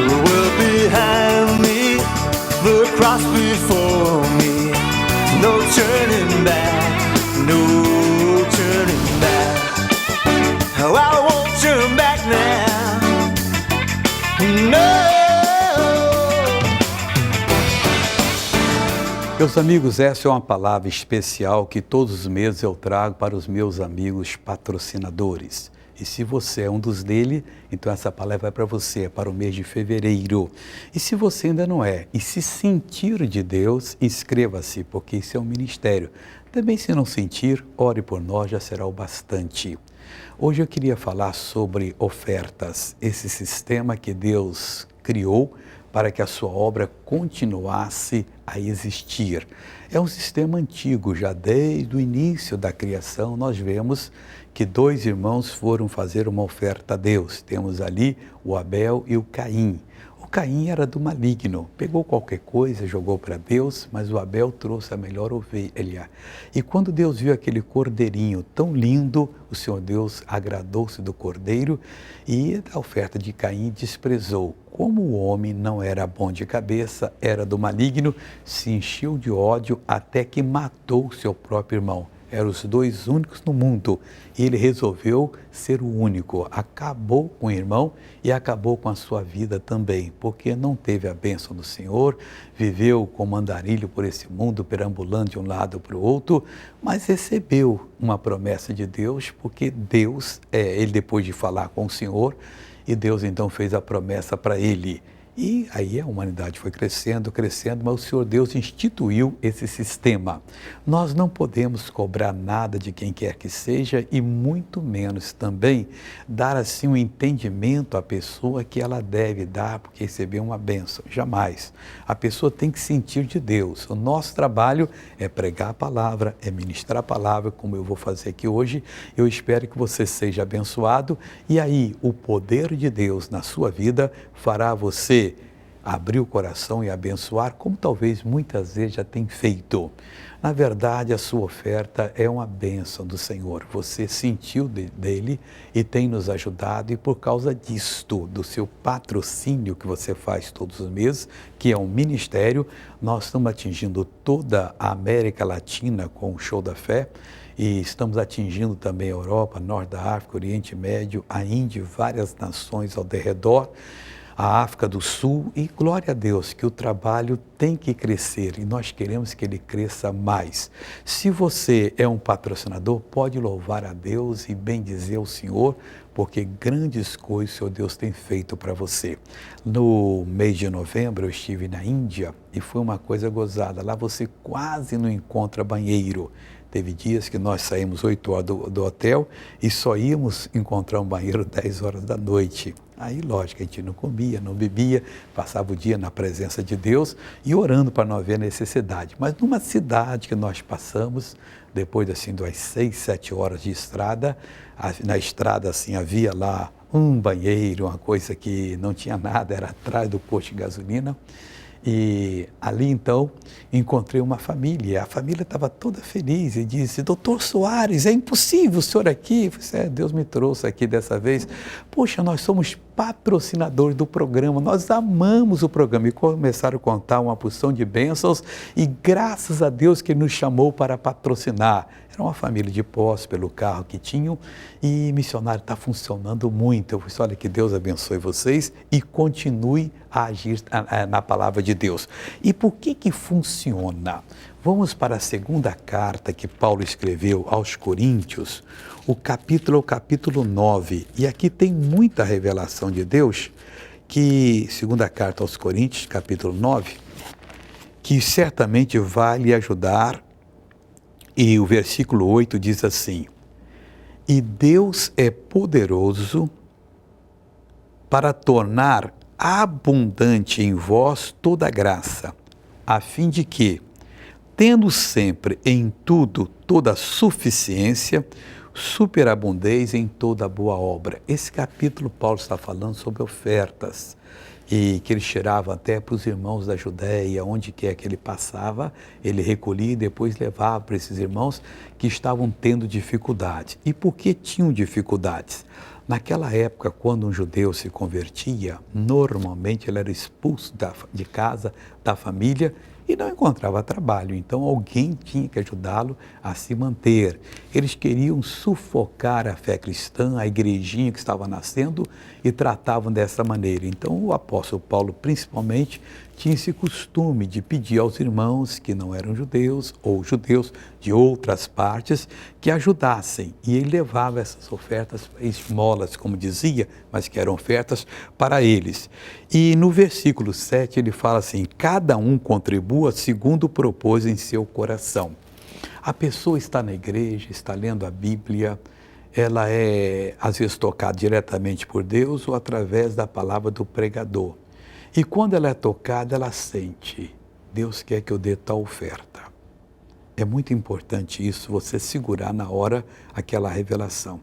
The world behind me, the cross before me. No turning back, no turning back. Oh, I won't turn back now. No. Meus amigos, essa é uma palavra especial que todos os meses eu trago para os meus amigos patrocinadores. E se você é um dos dele, então essa palavra é para você, é para o mês de fevereiro. E se você ainda não é, e se sentir de Deus, inscreva-se, porque isso é um ministério. Também se não sentir, ore por nós, já será o bastante. Hoje eu queria falar sobre ofertas, esse sistema que Deus criou para que a sua obra continuasse a existir. É um sistema antigo, já desde o início da criação nós vemos que dois irmãos foram fazer uma oferta a Deus. Temos ali o Abel e o Caim. O Caim era do maligno, pegou qualquer coisa, jogou para Deus, mas o Abel trouxe a melhor ovelha. E quando Deus viu aquele cordeirinho tão lindo, o Senhor Deus agradou-se do cordeiro e a oferta de Caim desprezou. Como o homem não era bom de cabeça, era do maligno, se encheu de ódio até que matou seu próprio irmão. Eram os dois únicos no mundo e ele resolveu ser o único. Acabou com o irmão e acabou com a sua vida também, porque não teve a bênção do Senhor, viveu como andarilho por esse mundo, perambulando de um lado para o outro, mas recebeu uma promessa de Deus, porque Deus, ele depois de falar com o Senhor, e Deus então fez a promessa para ele. E aí a humanidade foi crescendo, crescendo, mas o Senhor Deus instituiu esse sistema. Nós não podemos cobrar nada de quem quer que seja e muito menos também dar assim um entendimento à pessoa que ela deve dar porque recebeu uma bênção. Jamais. A pessoa tem que sentir de Deus. O nosso trabalho é pregar a palavra, é ministrar a palavra, como eu vou fazer aqui hoje. Eu espero que você seja abençoado e aí o poder de Deus na sua vida fará você abrir o coração e abençoar, como talvez muitas vezes já tem feito. Na verdade, a sua oferta é uma bênção do Senhor. Você sentiu dele e tem nos ajudado, e por causa disto, do seu patrocínio que você faz todos os meses, que é um ministério, nós estamos atingindo toda a América Latina com o Show da Fé, e estamos atingindo também a Europa, Norte da África, Oriente Médio, a Índia, várias nações ao redor, a África do Sul, e glória a Deus que o trabalho tem que crescer e nós queremos que ele cresça mais. Se você é um patrocinador, pode louvar a Deus e bendizer o Senhor, porque grandes coisas o Senhor Deus tem feito para você. No mês de novembro eu estive na Índia e foi uma coisa gozada. Lá você quase não encontra banheiro. Teve dias que nós saímos 8 horas do hotel e só íamos encontrar um banheiro 10 horas da noite. Aí, lógico, a gente não comia, não bebia, passava o dia na presença de Deus e orando para não haver necessidade. Mas numa cidade que nós passamos, depois assim, das 6, 7 horas de estrada, na estrada assim, havia lá um banheiro, uma coisa que não tinha nada, era atrás do posto de gasolina. E ali então encontrei uma família, a família estava toda feliz e disse: Doutor Soares, é impossível o senhor aqui. Eu falei, Deus me trouxe aqui dessa vez. Poxa, nós somos patrocinadores do programa, nós amamos o programa. E começaram a contar uma porção de bênçãos e graças a Deus que Ele nos chamou para patrocinar. Era uma família de posse pelo carro que tinham e missionário está funcionando muito. Eu falei, olha, que Deus abençoe vocês e continue a agir na palavra de Deus. E por que funciona? Vamos para a segunda carta que Paulo escreveu aos Coríntios, o capítulo 9. E aqui tem muita revelação de Deus, que, segunda carta aos Coríntios, capítulo 9, que certamente vai lhe ajudar. E o versículo 8 diz assim: E Deus é poderoso para tornar abundante em vós toda a graça, a fim de que, tendo sempre em tudo toda a suficiência, superabundeis em toda boa obra. Esse capítulo Paulo está falando sobre ofertas, e que ele cheirava até para os irmãos da Judéia, onde quer que ele passava, ele recolhia e depois levava para esses irmãos que estavam tendo dificuldade. E por que tinham dificuldades? Naquela época, quando um judeu se convertia, normalmente ele era expulso de casa, da família, e não encontrava trabalho. Então alguém tinha que ajudá-lo a se manter. Eles queriam sufocar a fé cristã, a igrejinha que estava nascendo, e tratavam dessa maneira. Então o apóstolo Paulo, principalmente, tinha esse costume de pedir aos irmãos que não eram judeus ou judeus de outras partes que ajudassem. E ele levava essas ofertas, esmolas, como dizia, mas que eram ofertas para eles. E no versículo 7 ele fala assim: cada um contribua segundo propôs em seu coração. A pessoa está na igreja, está lendo a Bíblia, ela é às vezes tocada diretamente por Deus ou através da palavra do pregador. E quando ela é tocada, ela sente: Deus quer que eu dê tal oferta. É muito importante isso, você segurar na hora aquela revelação.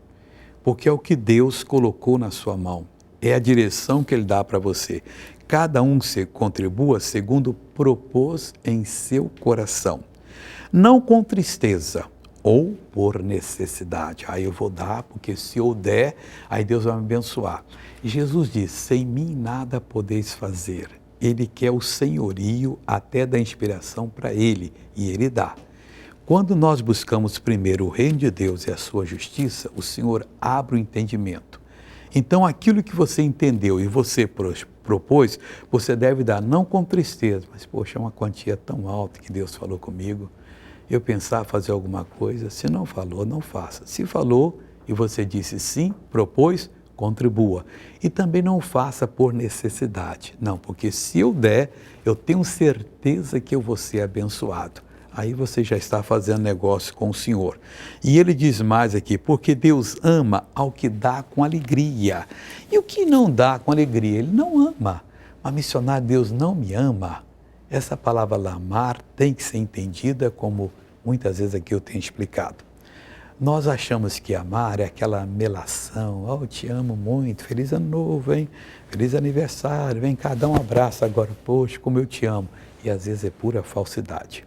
Porque é o que Deus colocou na sua mão. É a direção que Ele dá para você. Cada um se contribua segundo propôs em seu coração. Não com tristeza ou por necessidade. Aí eu vou dar, porque se eu der, aí Deus vai me abençoar. E Jesus diz: sem mim nada podeis fazer. Ele quer o senhorio até da inspiração para Ele, e Ele dá. Quando nós buscamos primeiro o reino de Deus e a sua justiça, o Senhor abre o entendimento. Então aquilo que você entendeu e você propôs, você deve dar não com tristeza, mas poxa, é uma quantia tão alta que Deus falou comigo. Eu pensar fazer alguma coisa, se não falou, não faça. Se falou e você disse sim, propôs, contribua. E também não faça por necessidade. Não, porque se eu der, eu tenho certeza que eu vou ser abençoado. Aí você já está fazendo negócio com o Senhor. E ele diz mais aqui: porque Deus ama ao que dá com alegria. E o que não dá com alegria? Ele não ama. Mas missionário, Deus não me ama. Essa palavra amar tem que ser entendida como muitas vezes aqui eu tenho explicado. Nós achamos que amar é aquela melação: oh, eu te amo muito, feliz ano novo, hein? Feliz aniversário, vem cá, dá um abraço agora, poxa, como eu te amo. E às vezes é pura falsidade.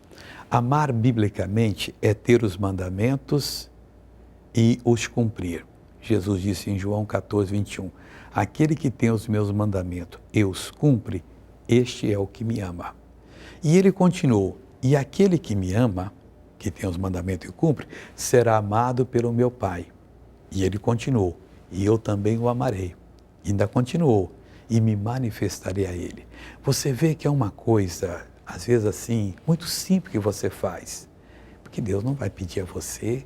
Amar biblicamente é ter os mandamentos e os cumprir. Jesus disse em João 14, 21, aquele que tem os meus mandamentos e os cumpre, este é o que me ama. E ele continuou: e aquele que me ama, que tem os mandamentos e cumpre, será amado pelo meu Pai. E ele continuou: e eu também o amarei. E ainda continuou: e me manifestarei a ele. Você vê que é uma coisa, às vezes assim, muito simples que você faz. Porque Deus não vai pedir a você,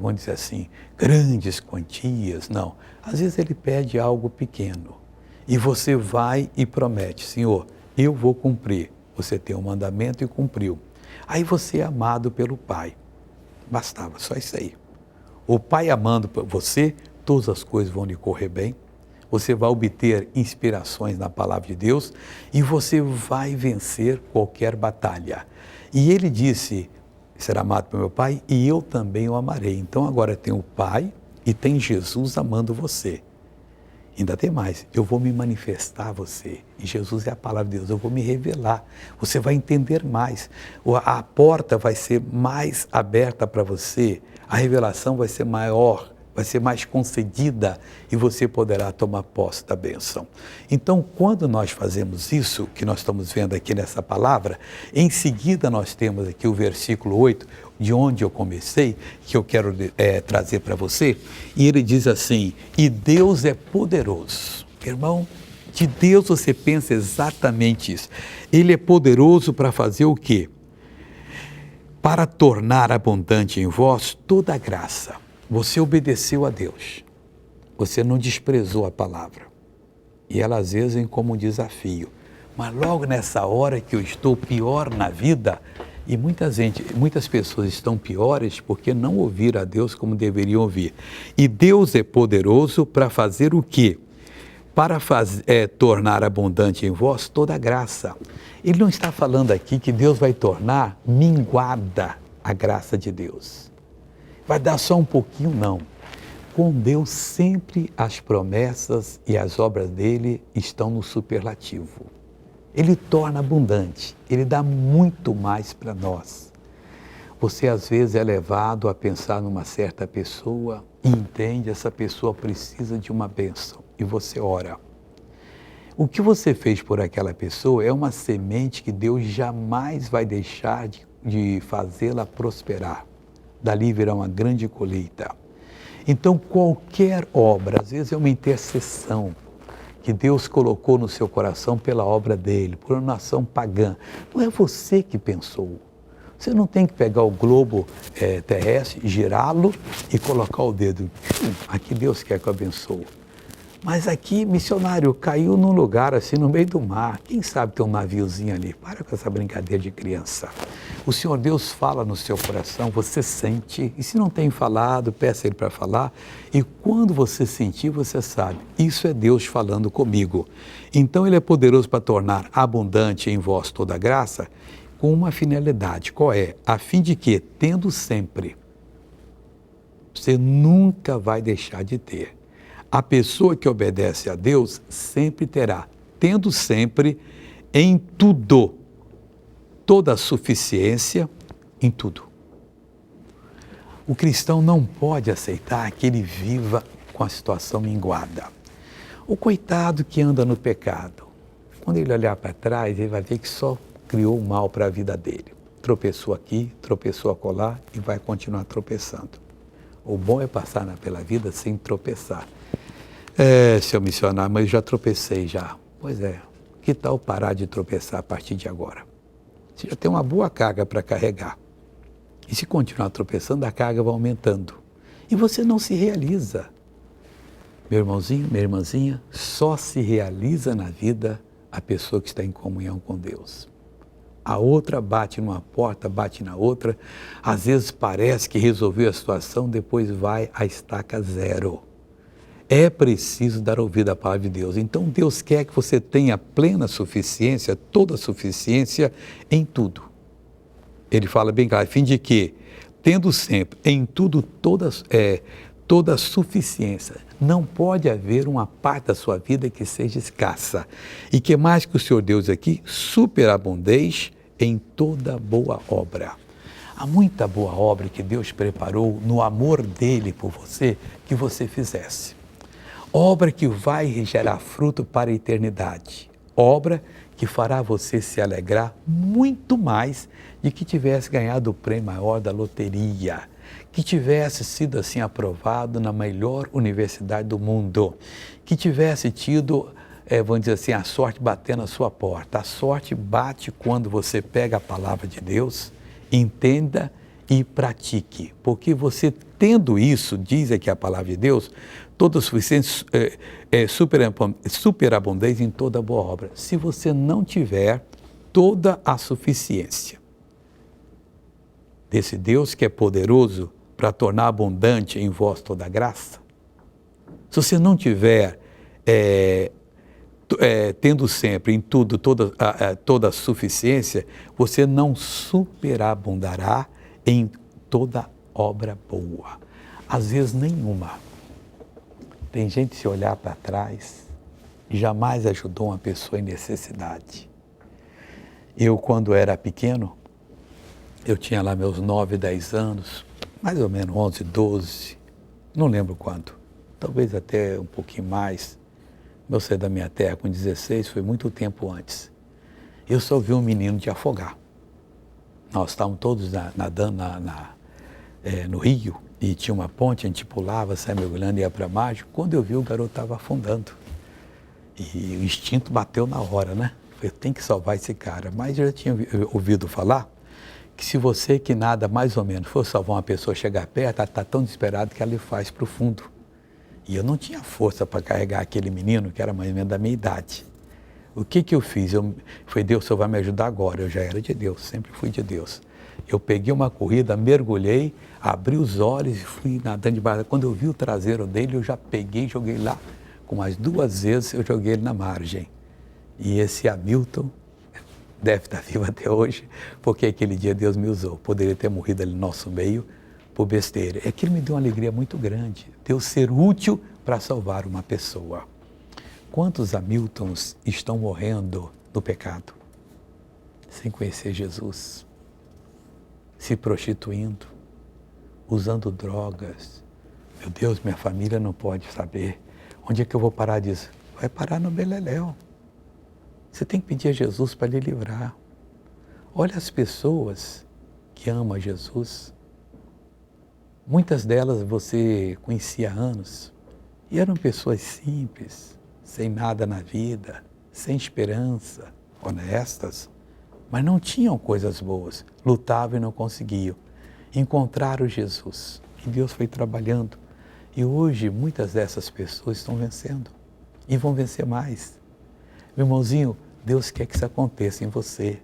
vamos dizer assim, grandes quantias, não. Às vezes Ele pede algo pequeno. E você vai e promete: Senhor, eu vou cumprir. Você tem um mandamento e cumpriu. Aí você é amado pelo Pai. Bastava, só isso aí. O Pai amando você, todas as coisas vão lhe correr bem. Você vai obter inspirações na palavra de Deus e você vai vencer qualquer batalha. E ele disse: será amado pelo meu Pai e eu também o amarei. Então agora tem o Pai e tem Jesus amando você. Ainda tem mais: eu vou me manifestar a você. E Jesus é a palavra de Deus, eu vou me revelar. Você vai entender mais. A porta vai ser mais aberta para você. A revelação vai ser maior, vai ser mais concedida e você poderá tomar posse da bênção. Então, quando nós fazemos isso, que nós estamos vendo aqui nessa palavra, em seguida nós temos aqui o versículo 8, de onde eu comecei, que eu quero trazer para você, e ele diz assim: e Deus é poderoso. Irmão, de Deus você pensa exatamente isso. Ele é poderoso para fazer o quê? Para tornar abundante em vós toda a graça. Você obedeceu a Deus, você não desprezou a palavra, e ela às vezes vem como um desafio, mas logo nessa hora que eu estou pior na vida, e muitas pessoas estão piores porque não ouviram a Deus como deveriam ouvir, e Deus é poderoso para fazer o quê? Para tornar abundante em vós toda a graça. Ele não está falando aqui que Deus vai tornar minguada a graça de Deus. Vai dar só um pouquinho, não. Com Deus sempre as promessas e as obras dele estão no superlativo. Ele torna abundante, ele dá muito mais para nós. Você às vezes é levado a pensar numa certa pessoa entende, essa pessoa precisa de uma bênção e você ora. O que você fez por aquela pessoa é uma semente que Deus jamais vai deixar de fazê-la prosperar. Dali virá uma grande colheita. Então, qualquer obra, às vezes é uma intercessão que Deus colocou no seu coração pela obra dele, por uma nação pagã. Não é você que pensou. Você não tem que pegar o globo terrestre, girá-lo e colocar o dedo. Aqui Deus quer que eu abençoe. Mas aqui, missionário, caiu num lugar assim no meio do mar. Quem sabe tem um naviozinho ali? Para com essa brincadeira de criança. O Senhor Deus fala no seu coração, você sente. E se não tem falado, peça Ele para falar. E quando você sentir, você sabe. Isso é Deus falando comigo. Então Ele é poderoso para tornar abundante em vós toda a graça, com uma finalidade. Qual é? A fim de que, tendo sempre, você nunca vai deixar de ter. A pessoa que obedece a Deus sempre terá, tendo sempre em tudo, toda a suficiência em tudo. O cristão não pode aceitar que ele viva com a situação minguada. O coitado que anda no pecado, quando ele olhar para trás, ele vai ver que só criou o mal para a vida dele. Tropeçou aqui, tropeçou acolá e vai continuar tropeçando. O bom é passar pela vida sem tropeçar. Seu missionário, mas eu já tropecei já. Pois é, que tal parar de tropeçar a partir de agora? Você já tem uma boa carga para carregar. E se continuar tropeçando, a carga vai aumentando. E você não se realiza. Meu irmãozinho, minha irmãzinha, só se realiza na vida a pessoa que está em comunhão com Deus. A outra bate numa porta, bate na outra. Às vezes parece que resolveu a situação, depois vai à estaca zero. É preciso dar ouvido à palavra de Deus. Então Deus quer que você tenha plena suficiência, toda a suficiência em tudo. Ele fala bem claro, a fim de que, tendo sempre em tudo toda a suficiência, não pode haver uma parte da sua vida que seja escassa. E que mais que o Senhor Deus aqui, superabundeis em toda boa obra. Há muita boa obra que Deus preparou no amor dele por você, que você fizesse. Obra que vai gerar fruto para a eternidade. Obra que fará você se alegrar muito mais de que tivesse ganhado o prêmio maior da loteria, que tivesse sido assim aprovado na melhor universidade do mundo, que tivesse tido, vamos dizer assim, a sorte batendo na sua porta. A sorte bate quando você pega a palavra de Deus, entenda e pratique, porque você tendo isso, diz aqui a palavra de Deus, toda suficiência, superabundância em toda boa obra. Se você não tiver toda a suficiência desse Deus que é poderoso para tornar abundante em vós toda a graça, se você não tiver tendo sempre em tudo toda a suficiência, você não superabundará em toda obra boa. Às vezes nenhuma. Tem gente que, se olhar para trás, jamais ajudou uma pessoa em necessidade. Eu, quando era pequeno, eu tinha lá meus 9, 10 anos, mais ou menos 11, 12, não lembro quanto, talvez até um pouquinho mais. Eu saí da minha terra com 16, foi muito tempo antes. Eu só vi um menino de afogar. Nós estávamos todos nadando no rio, e tinha uma ponte, a gente pulava, saia mergulhando e ia para a margem. Quando eu vi, o garoto estava afundando. E o instinto bateu na hora, né? Eu tenho que salvar esse cara. Mas eu já tinha ouvido falar que se você que nada mais ou menos for salvar uma pessoa, chegar perto, ela está tão desesperada que ela lhe faz para o fundo. E eu não tinha força para carregar aquele menino, que era mais ou menos da minha idade. O que eu fiz? Foi Deus, o Senhor vai me ajudar agora. Eu já era de Deus, sempre fui de Deus. Eu peguei uma corrida, mergulhei, abri os olhos e fui nadando debaixo. Quando eu vi o traseiro dele, eu já peguei e joguei lá. Com mais 2 vezes eu joguei ele na margem. E esse Hamilton deve estar vivo até hoje, porque aquele dia Deus me usou. Poderia ter morrido ali no nosso meio por besteira. Aquilo me deu uma alegria muito grande. Deus ser útil para salvar uma pessoa. Quantos Hamiltons estão morrendo no pecado, sem conhecer Jesus? Se prostituindo, usando drogas, Meu Deus, minha família não pode saber. Onde é que eu vou parar disso? Vai parar no beleléu. Você tem que pedir a Jesus para lhe livrar. Olha as pessoas que amam a Jesus. Muitas delas você conhecia há anos. E eram pessoas simples, sem nada na vida, sem esperança, honestas, mas não tinham coisas boas, lutavam e não conseguiam. Encontraram Jesus e Deus foi trabalhando. E hoje muitas dessas pessoas estão vencendo e vão vencer mais. Meu irmãozinho, Deus quer que isso aconteça em você.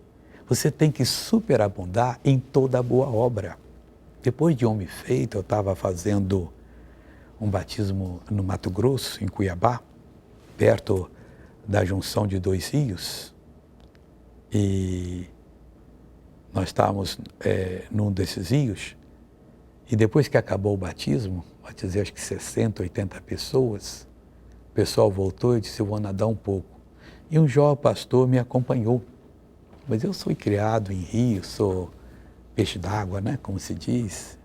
Você tem que superabundar em toda boa obra. Depois de homem feito, eu estava fazendo um batismo no Mato Grosso, em Cuiabá, perto da junção de 2 rios. E nós estávamos num desses rios. E depois que acabou o batismo, batizei acho que 60, 80 pessoas, o pessoal voltou e disse, eu vou nadar um pouco. E um jovem pastor me acompanhou. Mas eu sou criado em rio, sou peixe d'água, né, como se diz,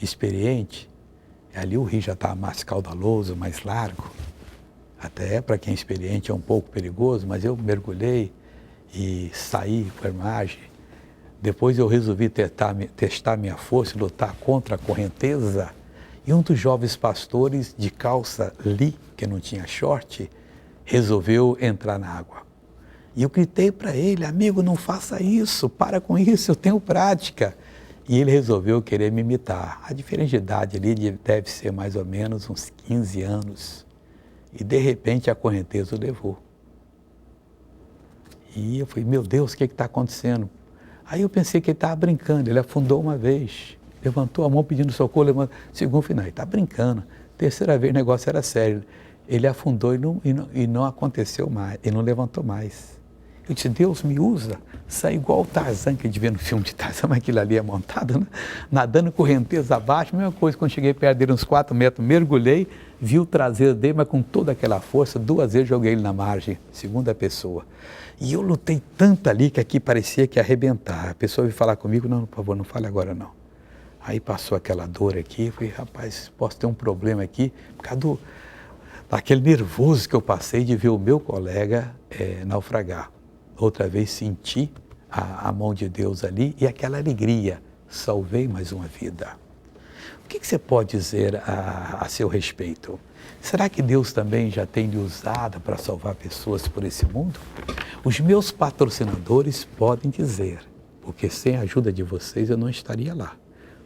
experiente. E ali o rio já estava mais caudaloso, mais largo. Até para quem é experiente é um pouco perigoso, mas eu mergulhei e saí para a margem. Depois eu resolvi testar minha força e lutar contra a correnteza. E um dos jovens pastores de calça li, que não tinha short, resolveu entrar na água. E eu gritei para ele, amigo, não faça isso, para com isso, eu tenho prática. E ele resolveu querer me imitar. A diferença de idade ali deve ser mais ou menos uns 15 anos. E de repente a correnteza o levou. E eu falei, meu Deus, o que está acontecendo? Aí eu pensei que ele estava brincando, ele afundou uma vez, levantou a mão pedindo socorro, levantou, segundo final, ele está brincando. Terceira vez o negócio era sério. Ele afundou e não aconteceu mais, ele não levantou mais. Eu disse, Deus me usa, sai igual o Tarzan, que a gente vê no filme de Tarzan, mas aquilo ali é montado, né? Nadando correnteza abaixo, mesma coisa, quando cheguei perto dele, uns 4 metros, mergulhei, vi o traseiro dele, mas com toda aquela força, 2 vezes joguei ele na margem, segunda pessoa. E eu lutei tanto ali que aqui parecia que ia arrebentar. A pessoa veio falar comigo, não, por favor, não fale agora não. Aí passou aquela dor aqui, eu falei, rapaz, posso ter um problema aqui, por causa daquele nervoso que eu passei de ver o meu colega naufragar. Outra vez senti a mão de Deus ali e aquela alegria, salvei mais uma vida. O que você pode dizer a seu respeito? Será que Deus também já tem lhe usado para salvar pessoas por esse mundo? Os meus patrocinadores podem dizer, porque sem a ajuda de vocês eu não estaria lá.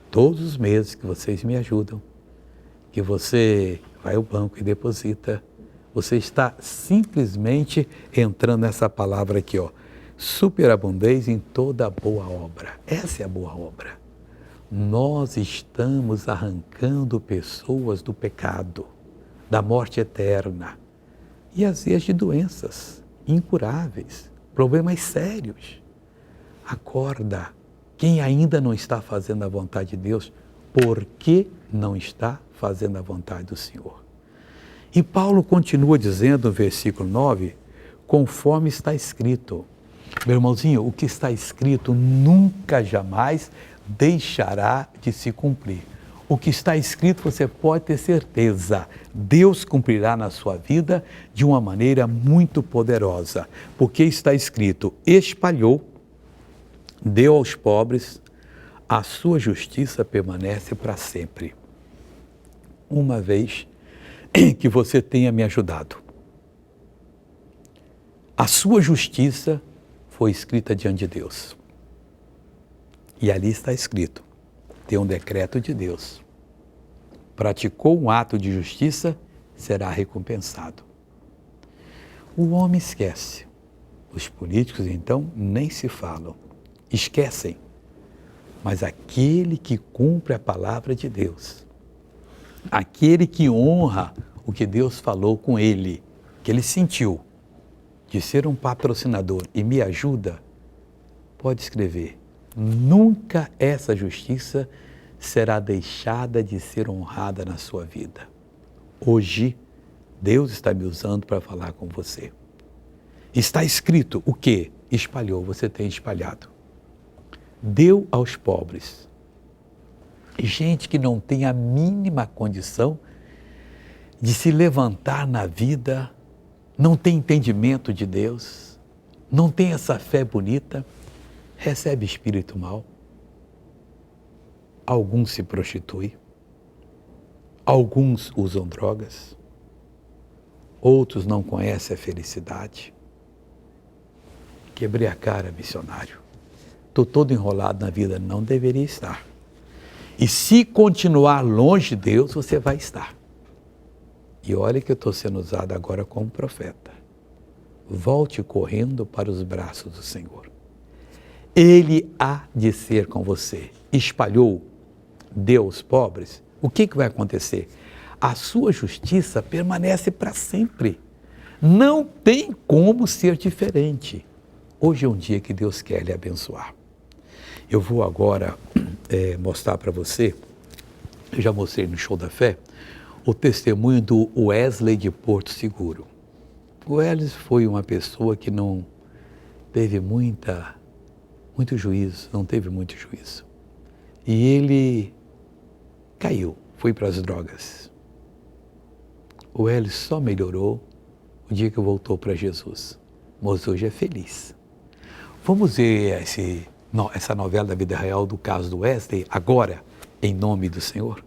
Todos os meses que vocês me ajudam, que você vai ao banco e deposita, você está simplesmente entrando nessa palavra aqui, ó, superabundez em toda boa obra. Essa é a boa obra. Nós estamos arrancando pessoas do pecado, da morte eterna e às vezes de doenças incuráveis, problemas sérios. Acorda, quem ainda não está fazendo a vontade de Deus, por que não está fazendo a vontade do Senhor? E Paulo continua dizendo no versículo 9, conforme está escrito. Meu irmãozinho, o que está escrito nunca, jamais deixará de se cumprir. O que está escrito, você pode ter certeza, Deus cumprirá na sua vida de uma maneira muito poderosa. Porque está escrito, espalhou, deu aos pobres, a sua justiça permanece para sempre. Uma vez que você tenha me ajudado, a sua justiça foi escrita diante de Deus. E ali está escrito, tem um decreto de Deus. Praticou um ato de justiça, será recompensado. O homem esquece. Os políticos, então, nem se falam. Esquecem. Mas aquele que cumpre a palavra de Deus, aquele que honra o que Deus falou com ele, que ele sentiu, de ser um patrocinador e me ajuda, pode escrever, nunca essa justiça será deixada de ser honrada na sua vida. Hoje, Deus está me usando para falar com você. Está escrito o quê? Espalhou, você tem espalhado. Deu aos pobres. Gente que não tem a mínima condição de se levantar na vida, não tem entendimento de Deus, não tem essa fé bonita, recebe espírito mal. Alguns se prostituem, alguns usam drogas, outros não conhecem a felicidade. Quebrei a cara, missionário. Estou todo enrolado na vida, não deveria estar. E se continuar longe de Deus, você vai estar. E olha que eu estou sendo usado agora como profeta. Volte correndo para os braços do Senhor. Ele há de ser com você. Espalhou Deus pobres, o que vai acontecer? A sua justiça permanece para sempre. Não tem como ser diferente. Hoje é um dia que Deus quer lhe abençoar. Eu vou agora mostrar para você, eu já mostrei no Show da Fé, o testemunho do Wesley de Porto Seguro. O Wesley foi uma pessoa que não teve muito juízo, não teve muito juízo. E ele caiu, foi para as drogas. O Wesley só melhorou o dia que voltou para Jesus. Mas hoje é feliz. Vamos ver essa novela da vida real do caso do Wesley, agora, em nome do Senhor.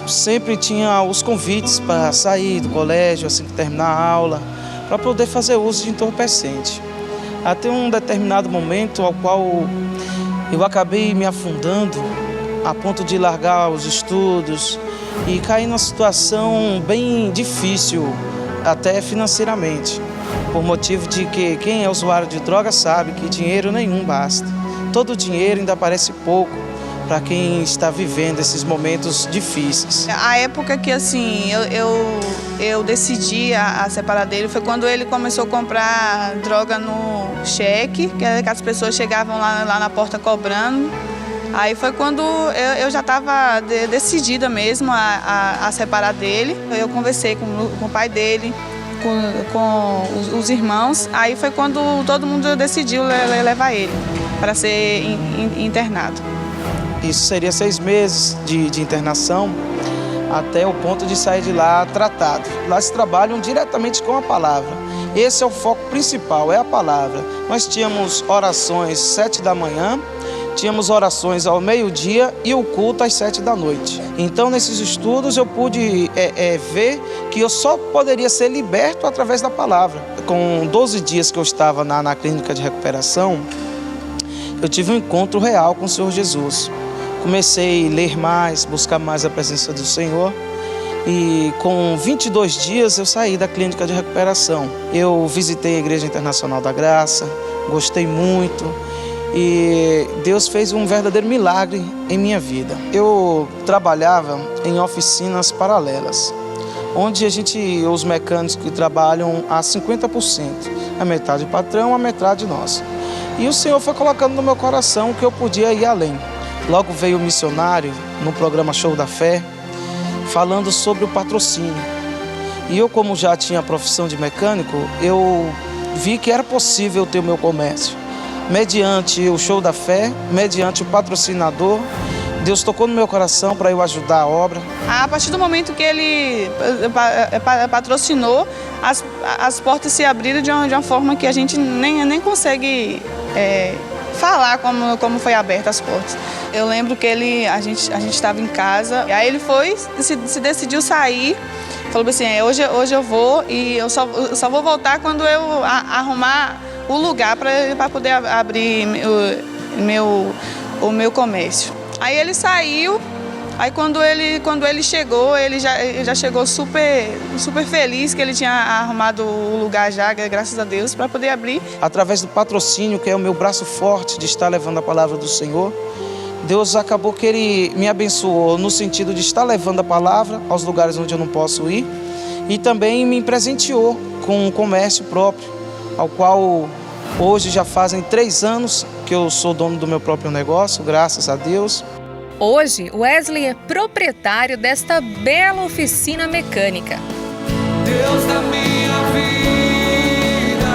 Sempre tinha os convites para sair do colégio, assim que terminar a aula, para poder fazer uso de entorpecente. Até um determinado momento ao qual eu acabei me afundando a ponto de largar os estudos e cair numa situação bem difícil, até financeiramente, por motivo de que quem é usuário de droga sabe que dinheiro nenhum basta. Todo o dinheiro ainda parece pouco para quem está vivendo esses momentos difíceis. A época que assim eu decidi a separar dele foi quando ele começou a comprar droga no cheque, que as pessoas chegavam lá na porta cobrando. Aí foi quando eu já estava decidida mesmo a separar dele. Eu conversei com o pai dele, com os irmãos. Aí foi quando todo mundo decidiu levar ele para ser internado. Isso seria 6 meses de internação, até o ponto de sair de lá tratado. Lá se trabalham diretamente com a palavra. Esse é o foco principal, é a palavra. Nós tínhamos orações 7 da manhã, tínhamos orações ao meio-dia e o culto às 7 da noite. Então, nesses estudos, eu pude ver que eu só poderia ser liberto através da palavra. Com 12 dias que eu estava na clínica de recuperação, eu tive um encontro real com o Senhor Jesus. Comecei a ler mais, buscar mais a presença do Senhor. E com 22 dias eu saí da clínica de recuperação. Eu visitei a Igreja Internacional da Graça, gostei muito. E Deus fez um verdadeiro milagre em minha vida. Eu trabalhava em oficinas paralelas, onde os mecânicos que trabalham a 50%, a metade patrão, a metade nossa. E o Senhor foi colocando no meu coração que eu podia ir além. Logo veio o missionário no programa Show da Fé, falando sobre o patrocínio. E eu, como já tinha a profissão de mecânico, eu vi que era possível ter o meu comércio. Mediante o Show da Fé, mediante o patrocinador, Deus tocou no meu coração para eu ajudar a obra. A partir do momento que ele patrocinou, as portas se abriram de uma forma que a gente nem consegue falar como foi aberta as portas. Eu lembro que a gente estava em casa, e aí ele se decidiu sair, falou assim, hoje eu vou e eu só vou voltar quando eu arrumar o lugar para poder abrir o meu comércio. Aí ele saiu, aí quando ele chegou, ele já chegou super feliz que ele tinha arrumado o lugar já, graças a Deus, para poder abrir. Através do patrocínio, que é o meu braço forte de estar levando a palavra do Senhor, Deus acabou que Ele me abençoou no sentido de estar levando a palavra aos lugares onde eu não posso ir e também me presenteou com um comércio próprio, ao qual hoje já fazem 3 anos que eu sou dono do meu próprio negócio, graças a Deus. Hoje, Wesley é proprietário desta bela oficina mecânica. Deus da minha vida,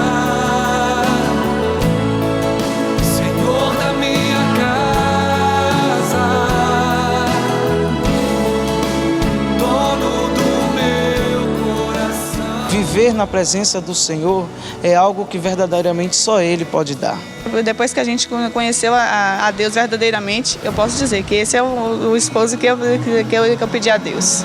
Senhor da minha casa, dono do meu coração. Viver na presença do Senhor é algo que verdadeiramente só Ele pode dar. Depois que a gente conheceu a Deus verdadeiramente, eu posso dizer que esse é o esposo que eu pedi a Deus.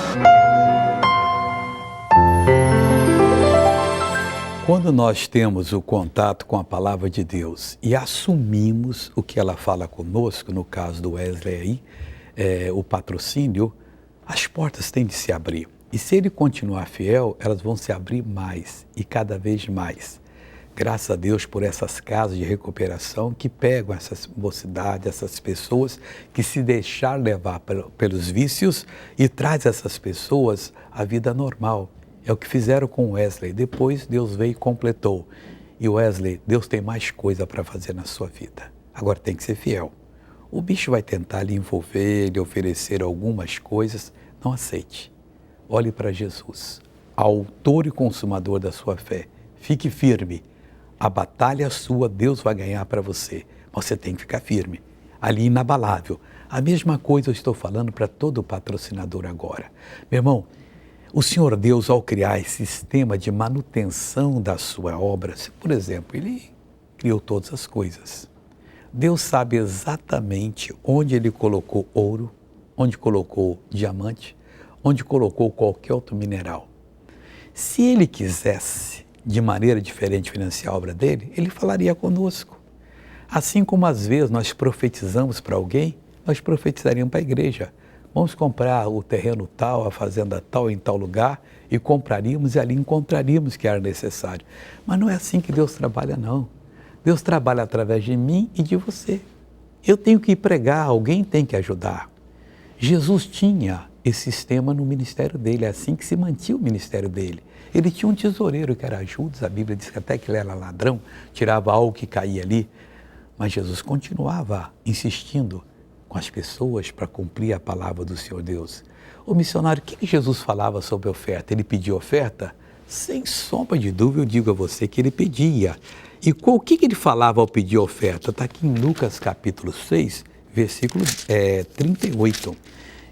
Quando nós temos o contato com a palavra de Deus e assumimos o que ela fala conosco, no caso do Wesley aí, o patrocínio, as portas têm de se abrir. E se ele continuar fiel, elas vão se abrir mais e cada vez mais. Graças a Deus por essas casas de recuperação que pegam essas mocidades, essas pessoas que se deixaram levar pelos vícios e traz essas pessoas à vida normal. É o que fizeram com Wesley. Depois Deus veio e completou. E Wesley, Deus tem mais coisa para fazer na sua vida. Agora tem que ser fiel. O bicho vai tentar lhe envolver, lhe oferecer algumas coisas. Não aceite. Olhe para Jesus, autor e consumador da sua fé. Fique firme. A batalha é sua, Deus vai ganhar para você. Mas você tem que ficar firme, ali inabalável. A mesma coisa eu estou falando para todo patrocinador agora. Meu irmão, o Senhor Deus, ao criar esse sistema de manutenção da sua obra, por exemplo, Ele criou todas as coisas. Deus sabe exatamente onde Ele colocou ouro, onde colocou diamante, onde colocou qualquer outro mineral. Se Ele quisesse de maneira diferente financiar a obra dele, Ele falaria conosco. Assim como às vezes nós profetizamos para alguém, nós profetizaríamos para a igreja. Vamos comprar o terreno tal, a fazenda tal, em tal lugar, e compraríamos e ali encontraríamos que era necessário. Mas não é assim que Deus trabalha, não. Deus trabalha através de mim e de você. Eu tenho que pregar, alguém tem que ajudar. Jesus tinha esse sistema no ministério dele, é assim que se mantinha o ministério dele. Ele tinha um tesoureiro que era Judas, a Bíblia diz que até que ele era ladrão, tirava algo que caía ali, mas Jesus continuava insistindo com as pessoas para cumprir a palavra do Senhor Deus. O missionário, o que Jesus falava sobre oferta? Ele pedia oferta? Sem sombra de dúvida, eu digo a você que ele pedia. E o que ele falava ao pedir oferta? Está aqui em Lucas capítulo 6, versículo 38.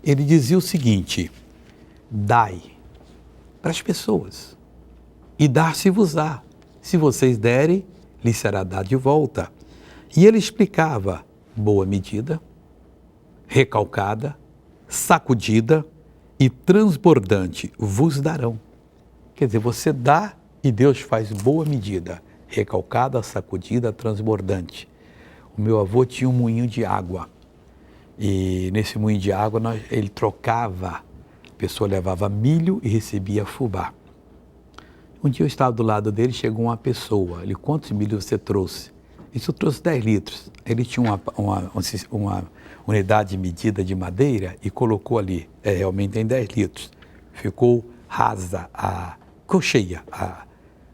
Ele dizia o seguinte: dai para as pessoas, e dar-se-vos-á. Se vocês derem, lhes será dado de volta. E ele explicava: boa medida, recalcada, sacudida e transbordante vos darão. Quer dizer, você dá e Deus faz boa medida, recalcada, sacudida, transbordante. O meu avô tinha um moinho de água. E nesse moinho de água ele trocava, a pessoa levava milho e recebia fubá. Um dia eu estava do lado dele, chegou uma pessoa, ele: quantos milho você trouxe? Isso eu trouxe 10 litros. Ele tinha uma unidade de medida de madeira e colocou ali, realmente tem 10 litros. Ficou rasa, ficou cheia,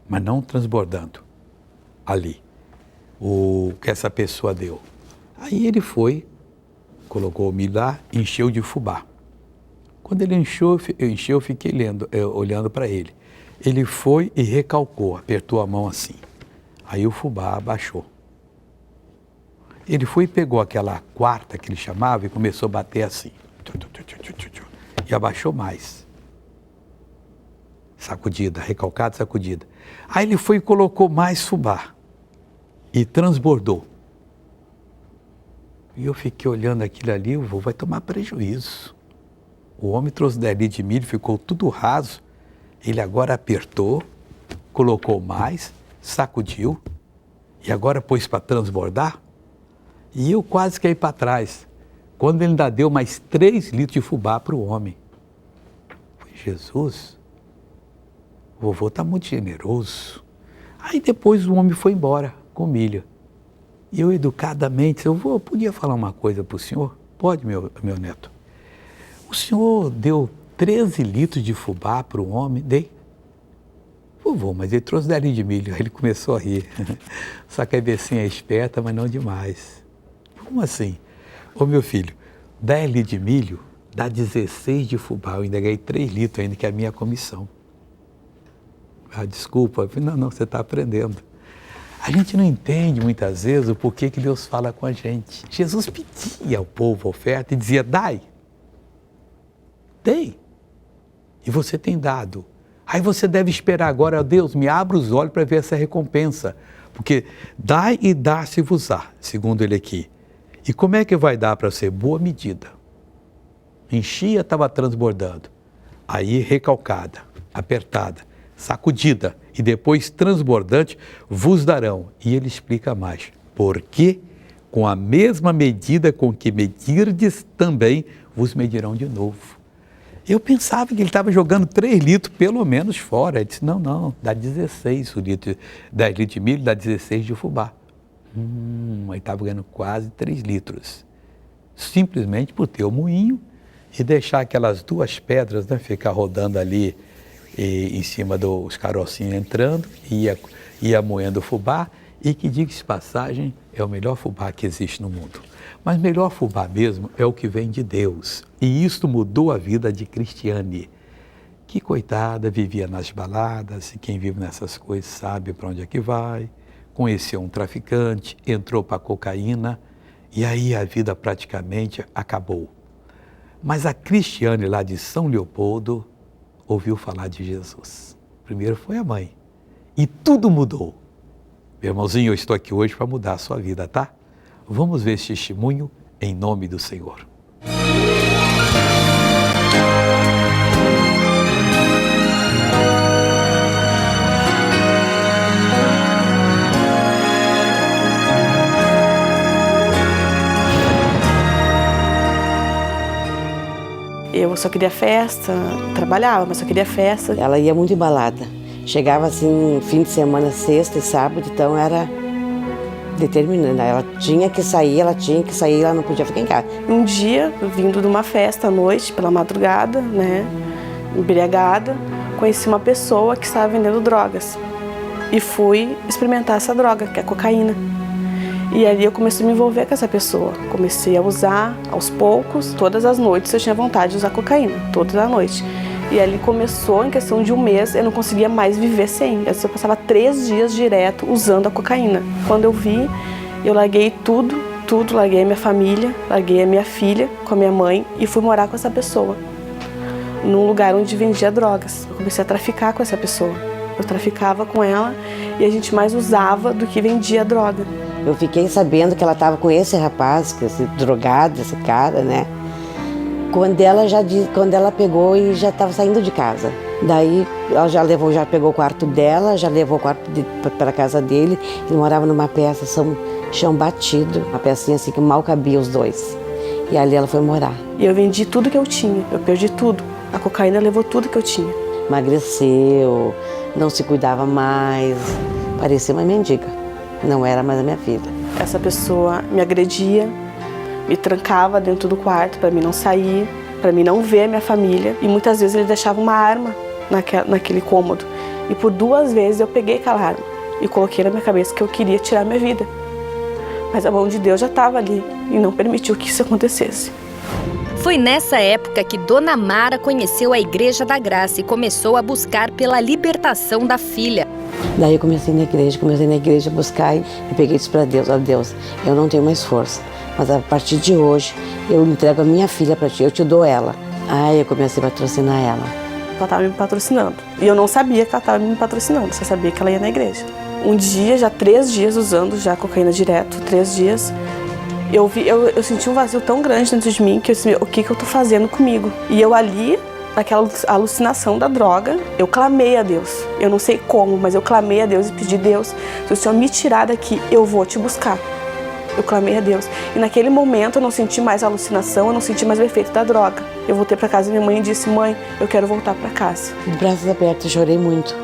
mas não transbordando ali, o que essa pessoa deu. Aí ele foi, colocou o milho lá, encheu de fubá. Quando ele encheu, eu fiquei olhando para ele. Ele foi e recalcou, apertou a mão assim. Aí o fubá abaixou. Ele foi e pegou aquela quarta que ele chamava e começou a bater assim. E abaixou mais. Sacudida, recalcada, sacudida. Aí ele foi e colocou mais fubá. E transbordou. E eu fiquei olhando aquilo ali, o vô vai tomar prejuízo. O homem trouxe 10 litros de milho, ficou tudo raso. Ele agora apertou, colocou mais, sacudiu e agora pôs para transbordar. E eu quase caí para trás, quando ele ainda deu mais 3 litros de fubá para o homem. Foi: Jesus, o vovô está muito generoso. Aí depois o homem foi embora com milho. E eu educadamente disse: eu podia falar uma coisa para o senhor? Pode, meu neto. O senhor deu 13 litros de fubá para o homem? Dei. Vovô, mas ele trouxe 10 litros de milho. Aí ele começou a rir. Só que a cabecinha é esperta, mas não demais. Como assim? Ô meu filho, 10 litros de milho dá 16 de fubá. Eu ainda ganhei 3 litros ainda, que é a minha comissão. Ah, desculpa. Eu falei, não, você está aprendendo. A gente não entende muitas vezes o porquê que Deus fala com a gente. Jesus pedia ao povo a oferta e dizia, dai. Dei. E você tem dado. Aí você deve esperar agora, Deus, me abra os olhos para ver essa recompensa. Porque dai e dá-se-vos-á, segundo ele aqui. E como é que vai dar para ser? Boa medida. Enchia, estava transbordando. Aí recalcada, apertada, sacudida e depois transbordante, vos darão. E ele explica mais. Porque com a mesma medida com que medirdes, também vos medirão de novo. Eu pensava que ele estava jogando 3 litros pelo menos fora. Ele disse, não, dá 16 o litro, 10 litros de milho, dá 16 de fubá. Ele estava ganhando quase 3 litros. Simplesmente por ter o moinho e deixar aquelas 2 pedras, né, ficar rodando ali em cima dos carocinhos entrando, ia moendo o fubá, e que, diga-se de passagem, é o melhor fubá que existe no mundo. Mas melhor fubá mesmo é o que vem de Deus. E isto mudou a vida de Cristiane, que, coitada, vivia nas baladas, e quem vive nessas coisas sabe para onde é que vai, conheceu um traficante, entrou para a cocaína, e aí a vida praticamente acabou. Mas a Cristiane, lá de São Leopoldo, ouviu falar de Jesus. Primeiro foi a mãe. E tudo mudou. Meu irmãozinho, eu estou aqui hoje para mudar a sua vida, tá? Vamos ver esse testemunho em nome do Senhor. Eu só queria festa, trabalhava, mas só queria festa. Ela ia muito embalada. Chegava assim, fim de semana, sexta e sábado, então era determinante. Ela tinha que sair, ela não podia ficar em casa. Um dia, vindo de uma festa à noite, pela madrugada, né, embriagada, conheci uma pessoa que estava vendendo drogas. E fui experimentar essa droga, que é a cocaína. E ali eu comecei a me envolver com essa pessoa. Comecei a usar aos poucos. Todas as noites eu tinha vontade de usar cocaína, todas as noites. E ali começou, em questão de um mês, eu não conseguia mais viver sem. Eu passava 3 dias direto usando a cocaína. Quando eu vi, eu larguei tudo, larguei a minha família, larguei a minha filha com a minha mãe e fui morar com essa pessoa, num lugar onde vendia drogas. Eu comecei a traficar com essa pessoa. Eu traficava com ela e a gente mais usava do que vendia droga. Eu fiquei sabendo que ela estava com esse rapaz, esse drogado, esse cara, né? Quando ela pegou e já estava saindo de casa. Daí ela já pegou o quarto dela, já levou o quarto para a casa dele. Ele morava numa peça, chão batido, uma pecinha assim que mal cabia os dois. E ali ela foi morar. E eu vendi tudo que eu tinha, eu perdi tudo. A cocaína levou tudo que eu tinha. Emagreceu, não se cuidava mais, parecia uma mendiga. Não era mais a minha filha. Essa pessoa me agredia, me trancava dentro do quarto para mim não sair, para mim não ver a minha família. E muitas vezes ele deixava uma arma naquele cômodo. E por 2 vezes eu peguei aquela arma e coloquei na minha cabeça que eu queria tirar minha vida. Mas a mão de Deus já estava ali e não permitiu que isso acontecesse. Foi nessa época que Dona Mara conheceu a Igreja da Graça e começou a buscar pela libertação da filha. Daí eu comecei na igreja a buscar e peguei isso para Deus. Ó Deus, eu não tenho mais força, mas a partir de hoje eu entrego a minha filha para ti, eu te dou ela. Aí eu comecei a patrocinar ela. Ela estava me patrocinando e eu não sabia que ela estava me patrocinando, só sabia que ela ia na igreja. Um dia, já 3 dias usando já cocaína direto, 3 dias, eu senti um vazio tão grande dentro de mim que eu disse, o que eu tô fazendo comigo? E eu ali, naquela alucinação da droga, eu clamei a Deus. Eu não sei como, mas eu clamei a Deus e pedi, Deus, se o Senhor me tirar daqui, eu vou te buscar. Eu clamei a Deus. E naquele momento eu não senti mais a alucinação, eu não senti mais o efeito da droga. Eu voltei para casa da minha mãe e disse, mãe, eu quero voltar para casa. De braços abertos, eu chorei muito.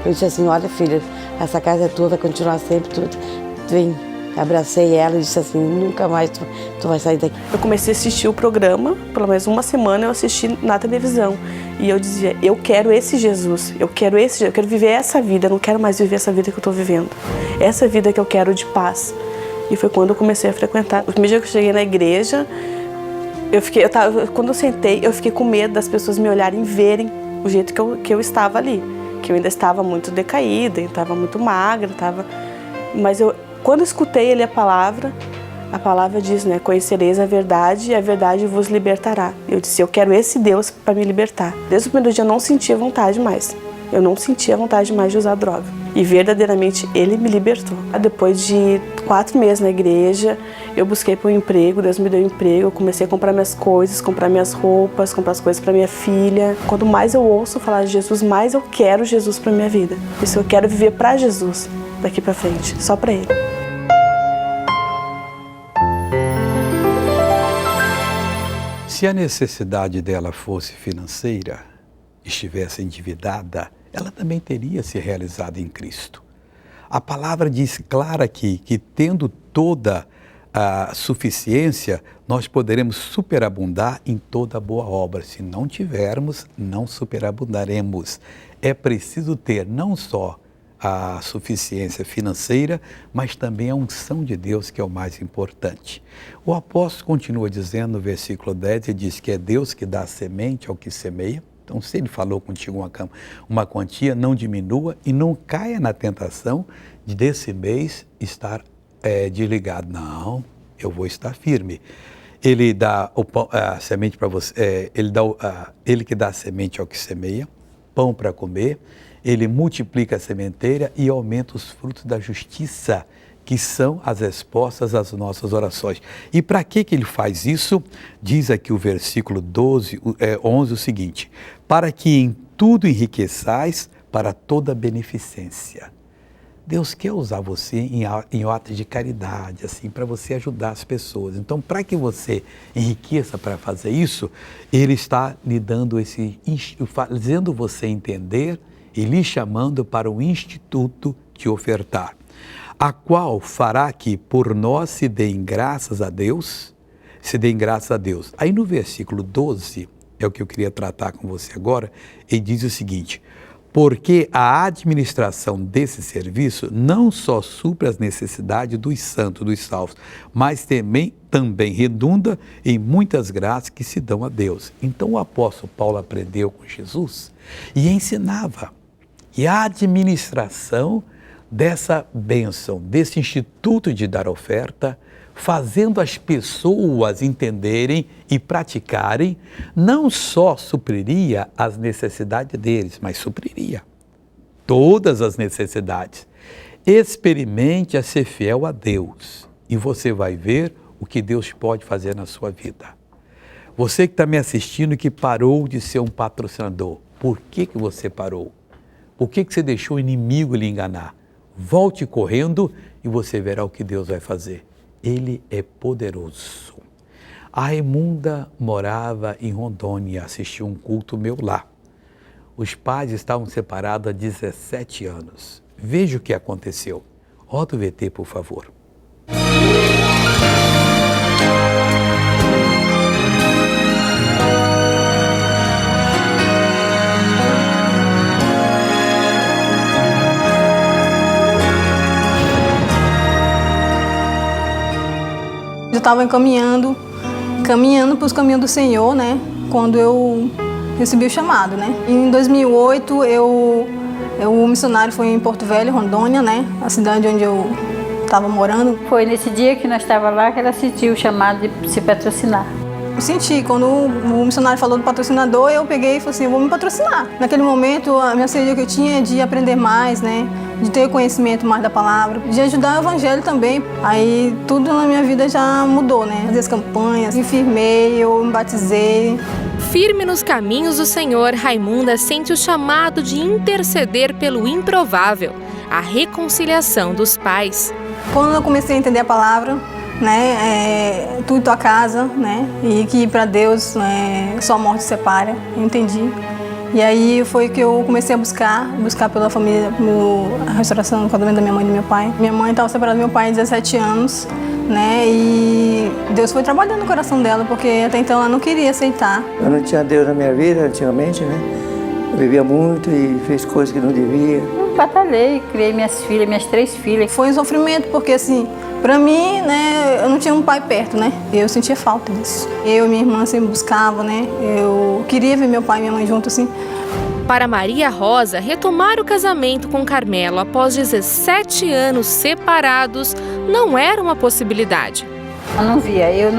Eu disse assim, olha filha, essa casa é tua, vai continuar sempre tudo. Vem. Abracei ela e disse assim, nunca mais tu vai sair daqui. Eu comecei a assistir o programa, pelo menos uma semana eu assisti na televisão. E eu dizia, eu quero esse Jesus, eu quero viver essa vida, eu não quero mais viver essa vida que eu estou vivendo. Essa vida que eu quero de paz. E foi quando eu comecei a frequentar. No primeiro dia que eu cheguei na igreja, Quando eu sentei, eu fiquei com medo das pessoas me olharem e verem o jeito que eu estava ali. Que eu ainda estava muito decaída, estava muito magra, Mas quando eu escutei ali a palavra diz, né? Conhecereis a verdade e a verdade vos libertará. Eu disse, eu quero esse Deus para me libertar. Desde o primeiro dia eu não sentia vontade mais. Eu não sentia vontade mais de usar droga. E verdadeiramente Ele me libertou. Depois de 4 meses na igreja, eu busquei por um emprego, Deus me deu um emprego, eu comecei a comprar minhas coisas, comprar minhas roupas, comprar as coisas para minha filha. Quanto mais eu ouço falar de Jesus, mais eu quero Jesus para minha vida. Isso eu quero viver para Jesus daqui para frente, só para Ele. Se a necessidade dela fosse financeira, estivesse endividada, ela também teria se realizado em Cristo. A palavra diz clara aqui que tendo toda a suficiência, nós poderemos superabundar em toda boa obra. Se não tivermos, não superabundaremos. É preciso ter não só a suficiência financeira, mas também a unção de Deus, que é o mais importante. O apóstolo continua dizendo no versículo 10, ele diz que é Deus que dá a semente ao que semeia. Então, se ele falou contigo uma quantia, não diminua e não caia na tentação de desse mês estar desligado. Não, eu vou estar firme. Ele dá a semente para você, ele que dá a semente ao que semeia, pão para comer, ele multiplica a sementeira e aumenta os frutos da justiça, que são as respostas às nossas orações. E para que ele faz isso? Diz aqui o versículo 11 o seguinte: para que em tudo enriqueçais para toda beneficência. Deus quer usar você em atos de caridade, assim, para você ajudar as pessoas. Então, para que você enriqueça para fazer isso, Ele está lhe dando fazendo você entender e lhe chamando para o instituto de ofertar, a qual fará que por nós se deem graças a Deus, Aí no versículo 12, é o que eu queria tratar com você agora, ele diz o seguinte: porque a administração desse serviço não só supre as necessidades dos santos, dos salvos, mas também redunda em muitas graças que se dão a Deus. Então o apóstolo Paulo aprendeu com Jesus e ensinava. E a administração dessa bênção, desse instituto de dar oferta, fazendo as pessoas entenderem e praticarem, não só supriria as necessidades deles, mas supriria todas as necessidades. Experimente a ser fiel a Deus e você vai ver o que Deus pode fazer na sua vida. Você que está me assistindo que parou de ser um patrocinador, por que você parou? Por que você deixou o inimigo lhe enganar? Volte correndo e você verá o que Deus vai fazer. Ele é poderoso. A Raimunda morava em Rondônia, assistiu um culto meu lá. Os pais estavam separados há 17 anos. Veja o que aconteceu. Roda o VT, por favor. Eu estava caminhando para os caminhos do Senhor, né? Quando eu recebi o chamado, né? Em 2008, o missionário foi em Porto Velho, Rondônia, né? A cidade onde eu estava morando. Foi nesse dia que nós estávamos lá que ela sentiu o chamado de se patrocinar. Eu senti, quando o missionário falou do patrocinador, eu peguei e falei assim, eu vou me patrocinar. Naquele momento, a minha sede que eu tinha é de aprender mais, né? De ter conhecimento mais da palavra, de ajudar o evangelho também. Aí tudo na minha vida já mudou, né? Fazer as campanhas, me firmei, eu me batizei. Firme nos caminhos do Senhor, Raimunda sente o chamado de interceder pelo improvável, a reconciliação dos pais. Quando eu comecei a entender a palavra, né, tudo em tua casa, né, e que para Deus só a morte separa, eu entendi. E aí foi que eu comecei a buscar pela família, a restauração, o casamento da minha mãe e do meu pai. Minha mãe estava separada do meu pai há 17 anos, né, e Deus foi trabalhando no coração dela, porque até então ela não queria aceitar. Eu não tinha Deus na minha vida antigamente, né, Bebia muito e fez coisas que não devia. Eu batalhei, criei minhas filhas, minhas 3 filhas. Foi um sofrimento porque, assim, pra mim, né, eu não tinha um pai perto, né? Eu sentia falta disso. Eu e minha irmã sempre buscavam, né? Eu queria ver meu pai e minha mãe juntos, assim. Para Maria Rosa, retomar o casamento com Carmelo após 17 anos separados não era uma possibilidade. Eu não via, eu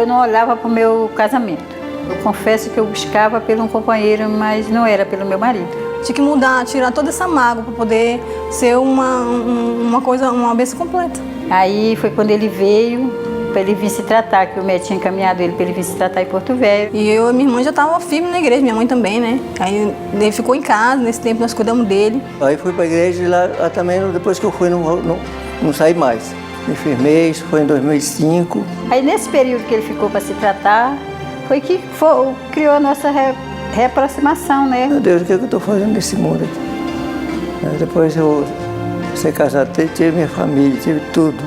não olhava para o meu casamento. Eu confesso que eu buscava por um companheiro, mas não era pelo meu marido. Tinha que mudar, tirar toda essa mágoa para poder ser uma coisa, uma bênção completa. Aí foi quando ele veio, para ele vir se tratar, que o médico tinha encaminhado ele para ele vir se tratar em Porto Velho. E eu e minha irmã já estavam firmes na igreja, minha mãe também, né? Aí ele ficou em casa, nesse tempo nós cuidamos dele. Aí fui para a igreja e lá também, depois que eu fui, não saí mais. Me firmei, isso foi em 2005. Aí nesse período que ele ficou para se tratar, foi que criou a nossa reaproximação, né? Meu Deus, o que eu estou fazendo nesse mundo aqui? Aí depois eu ser casado, tive minha família, tive tudo.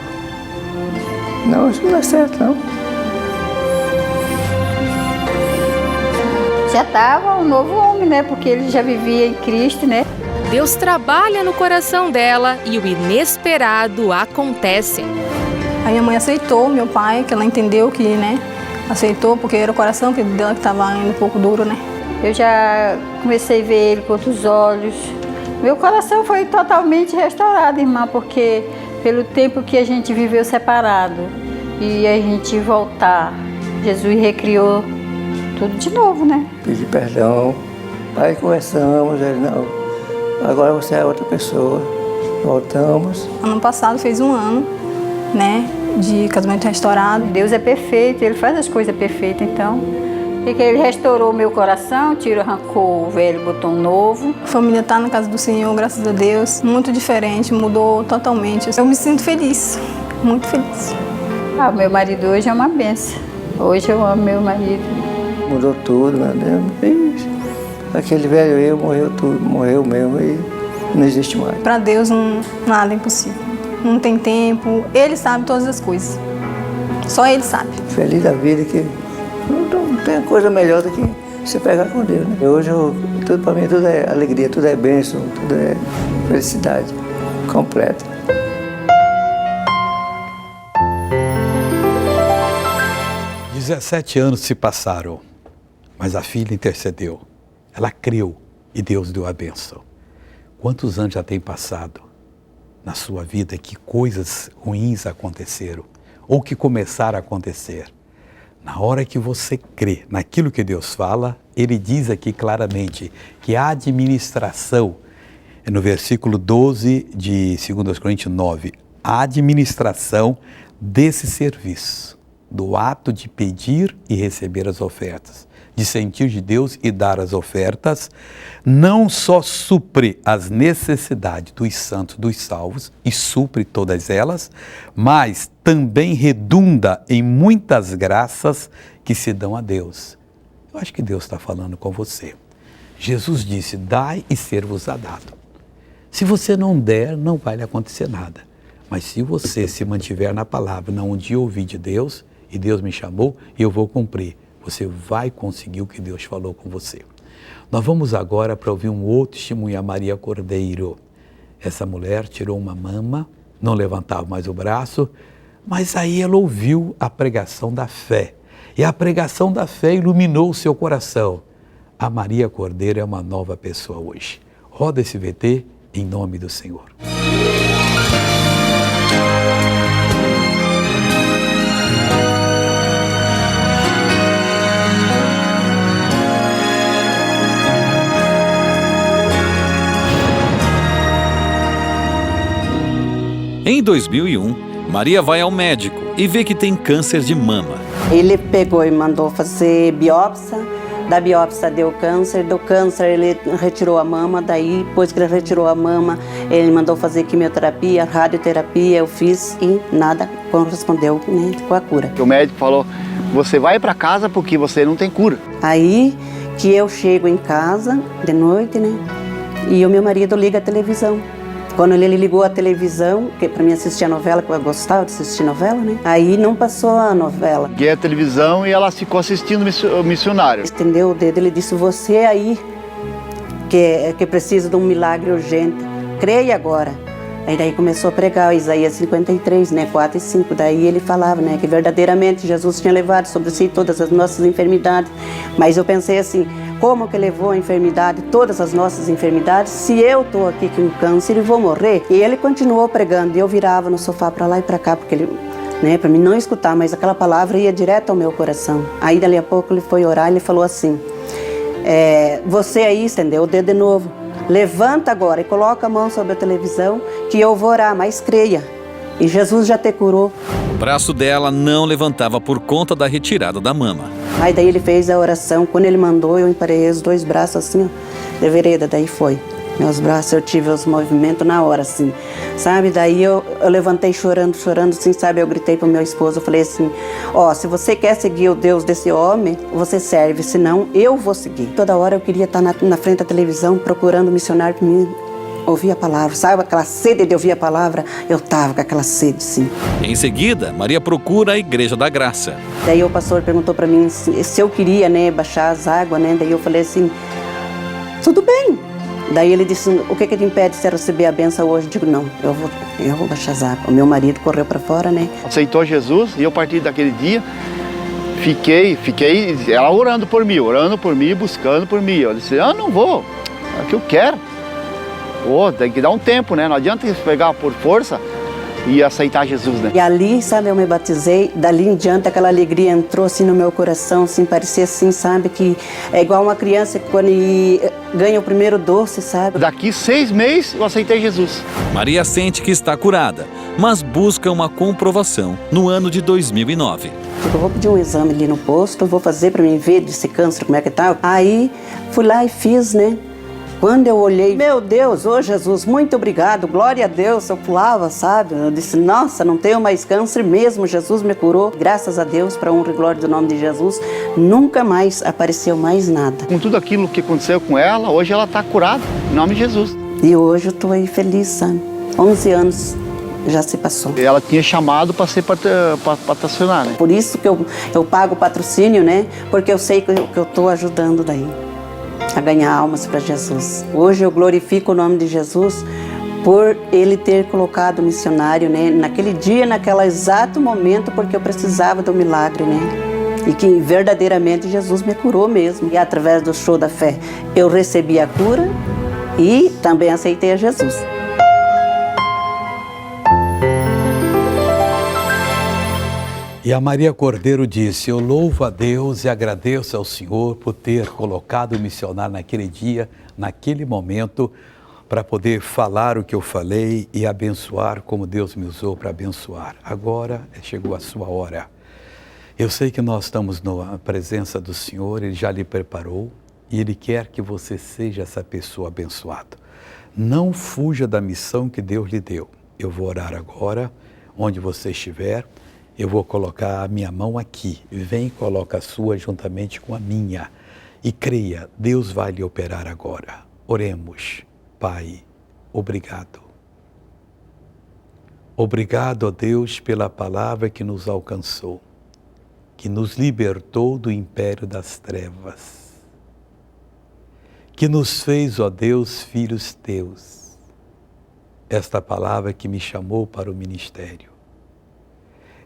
Não, isso não é certo, não. Já estava um novo homem, né? Porque ele já vivia em Cristo, né? Deus trabalha no coração dela e o inesperado acontece. A minha mãe aceitou meu pai, que ela entendeu que, né? Aceitou, porque era o coração dela que estava indo um pouco duro, né? Eu já comecei a ver ele com outros olhos. Meu coração foi totalmente restaurado, irmã, porque pelo tempo que a gente viveu separado e a gente voltar, Jesus recriou tudo de novo, né? Pedi perdão, aí conversamos, ele não, agora você é outra pessoa, voltamos. Ano passado fez 1 ano, né, de casamento restaurado. Deus é perfeito, Ele faz as coisas perfeitas, então. E que Ele restaurou meu coração, arrancou o velho, botou um novo. A família está na casa do Senhor, graças a Deus. Muito diferente, mudou totalmente. Eu me sinto feliz, muito feliz. Ah, meu marido hoje é uma benção. Hoje eu amo meu marido. Mudou tudo, meu Deus. Aquele velho eu morreu tudo, morreu mesmo e não existe mais. Para Deus nada é impossível. Não tem tempo, Ele sabe todas as coisas. Só Ele sabe. Feliz da vida que não tem coisa melhor do que você pegar com Deus, né? Hoje tudo para mim tudo é alegria, tudo é bênção, tudo é felicidade completa. – 17 anos se passaram, mas a filha intercedeu. Ela creu e Deus deu a bênção. Quantos anos já tem passado na sua vida que coisas ruins aconteceram ou que começaram a acontecer? Na hora que você crê naquilo que Deus fala, Ele diz aqui claramente que a administração, no versículo 12 de 2 Coríntios 9, a administração desse serviço, do ato de pedir e receber as ofertas, de sentir de Deus e dar as ofertas, não só supre as necessidades dos santos, dos salvos, e supre todas elas, mas também redunda em muitas graças que se dão a Deus. Eu acho que Deus está falando com você. Jesus disse, dai e ser-vos-á dado. Se você não der, não vai lhe acontecer nada. Mas se você se mantiver na palavra, não, um dia eu ouvi de Deus, e Deus me chamou, e eu vou cumprir. Você vai conseguir o que Deus falou com você. Nós vamos agora para ouvir um outro testemunho, a Maria Cordeiro. Essa mulher tirou uma mama, não levantava mais o braço, mas aí ela ouviu a pregação da fé. E a pregação da fé iluminou o seu coração. A Maria Cordeiro é uma nova pessoa hoje. Roda esse VT em nome do Senhor. Em 2001, Maria vai ao médico e vê que tem câncer de mama. Ele pegou e mandou fazer biópsia, da biópsia deu câncer, do câncer ele retirou a mama, daí depois que ele retirou a mama, ele mandou fazer quimioterapia, radioterapia, eu fiz e nada correspondeu, né, com a cura. O médico falou, você vai para casa porque você não tem cura. Aí que eu chego em casa de noite, né, e o meu marido liga a televisão. Quando ele ligou a televisão, que para mim assistir a novela, que eu gostava de assistir novela, né? Aí não passou a novela. Liguei a televisão e ela ficou assistindo o missionário. Estendeu o dedo, ele disse, você aí que precisa de um milagre urgente. Creia agora. Aí daí começou a pregar Isaías 53, né, 4 e 5. Daí ele falava, né, que verdadeiramente Jesus tinha levado sobre si todas as nossas enfermidades. Mas eu pensei assim, como que levou a enfermidade, todas as nossas enfermidades, se eu estou aqui com câncer e vou morrer? E ele continuou pregando e eu virava no sofá para lá e para cá, porque ele, né, para mim não escutar, mas aquela palavra ia direto ao meu coração. Aí dali a pouco ele foi orar e ele falou assim, você aí estendeu o dedo de novo, levanta agora e coloca a mão sobre a televisão que eu vou orar, mas creia. E Jesus já te curou. O braço dela não levantava por conta da retirada da mama. Aí daí ele fez a oração, quando ele mandou eu emparei os dois braços assim, ó, de vereda, daí foi. Meus braços, eu tive os movimentos na hora, assim, sabe? Daí eu levantei chorando, assim, sabe? Eu gritei pro meu esposo, eu falei assim, ó, se você quer seguir o Deus desse homem, você serve, senão eu vou seguir. Toda hora eu queria estar na frente da televisão, procurando um missionário para mim ouvir a palavra, sabe? Aquela sede de ouvir a palavra, eu tava com aquela sede, sim. Em seguida, Maria procura a Igreja da Graça. Daí o pastor perguntou para mim se eu queria, né, baixar as águas, né? Daí eu falei assim, tudo bem. Daí ele disse, o que te impede de você receber a benção hoje? Eu digo, não, eu vou baixar as águas. O meu marido correu para fora, né? Aceitou Jesus e eu, a partir daquele dia, fiquei ela orando por mim, buscando por mim. Eu disse, não vou, é o que eu quero. Tem que dar um tempo, né? Não adianta pegar por força e aceitar Jesus, né? E ali, sabe, eu me batizei, dali em diante aquela alegria entrou assim no meu coração, assim, parecia assim, sabe, que é igual uma criança que quando ganha o primeiro doce, sabe? Daqui 6 meses eu aceitei Jesus. Maria sente que está curada, mas busca uma comprovação no ano de 2009. Eu vou pedir um exame ali no posto, vou fazer para mim ver desse câncer, como é que tá. Aí fui lá e fiz, né? Quando eu olhei, meu Deus, ô Jesus, muito obrigado, glória a Deus, eu pulava, sabe? Eu disse, nossa, não tenho mais câncer mesmo, Jesus me curou. Graças a Deus, para honra e glória do nome de Jesus, nunca mais apareceu mais nada. Com tudo aquilo que aconteceu com ela, hoje ela está curada, em nome de Jesus. E hoje eu estou aí feliz, sabe? 11 anos já se passou. Ela tinha chamado para ser patrocinar, né? Por isso que eu pago o patrocínio, né? Porque eu sei que eu estou ajudando daí a ganhar almas para Jesus. Hoje eu glorifico o nome de Jesus por Ele ter colocado o missionário, né, naquele dia, naquele exato momento, porque eu precisava do milagre, né? E que verdadeiramente Jesus me curou mesmo. E através do show da fé eu recebi a cura e também aceitei a Jesus. E a Maria Cordeiro disse, eu louvo a Deus e agradeço ao Senhor por ter colocado o missionário naquele dia, naquele momento, para poder falar o que eu falei e abençoar como Deus me usou para abençoar. Agora chegou a sua hora. Eu sei que nós estamos na presença do Senhor, Ele já lhe preparou e Ele quer que você seja essa pessoa abençoada. Não fuja da missão que Deus lhe deu. Eu vou orar agora, onde você estiver. Eu vou colocar a minha mão aqui. Vem e coloca a sua juntamente com a minha. E creia, Deus vai lhe operar agora. Oremos. Pai, obrigado. Obrigado, ó Deus, pela palavra que nos alcançou, que nos libertou do império das trevas, que nos fez, ó Deus, filhos teus. Esta palavra que me chamou para o ministério.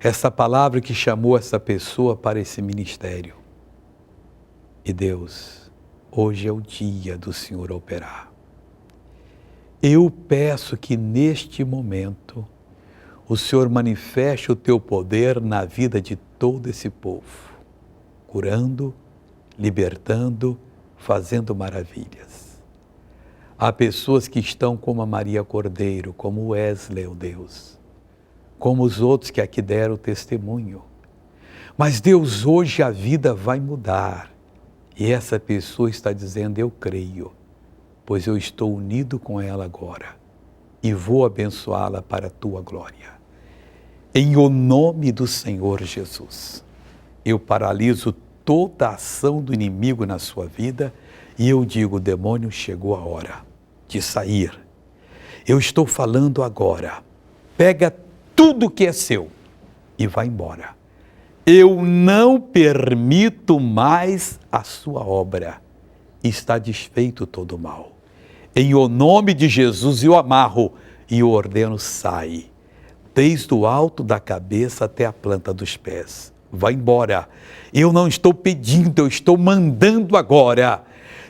Essa palavra que chamou essa pessoa para esse ministério. E Deus, hoje é o dia do Senhor operar. Eu peço que neste momento o Senhor manifeste o teu poder na vida de todo esse povo, curando, libertando, fazendo maravilhas. Há pessoas que estão como a Maria Cordeiro, como Wesley, ó Deus, como os outros que aqui deram testemunho. Mas Deus, hoje a vida vai mudar. E essa pessoa está dizendo, eu creio, pois eu estou unido com ela agora e vou abençoá-la para a tua glória. Em o nome do Senhor Jesus, eu paraliso toda a ação do inimigo na sua vida e eu digo, demônio, chegou a hora de sair. Eu estou falando agora, pega tudo que é seu e vai embora. Eu não permito mais a sua obra. Está desfeito todo o mal. Em o nome de Jesus eu amarro e o ordeno sai. Desde o alto da cabeça até a planta dos pés. Vai embora. Eu não estou pedindo, eu estou mandando agora.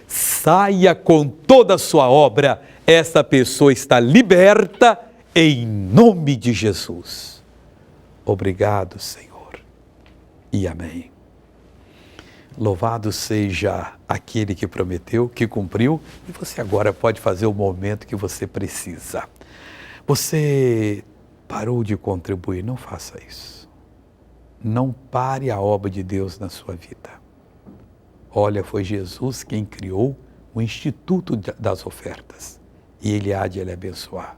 Saia com toda a sua obra. Essa pessoa está liberta em nome de Jesus. Obrigado, Senhor. E amém. Louvado seja aquele que prometeu, que cumpriu, e você agora pode fazer o momento que você precisa. Você parou de contribuir, não faça isso. Não pare a obra de Deus na sua vida. Olha, foi Jesus quem criou o Instituto das Ofertas e Ele há de lhe abençoar.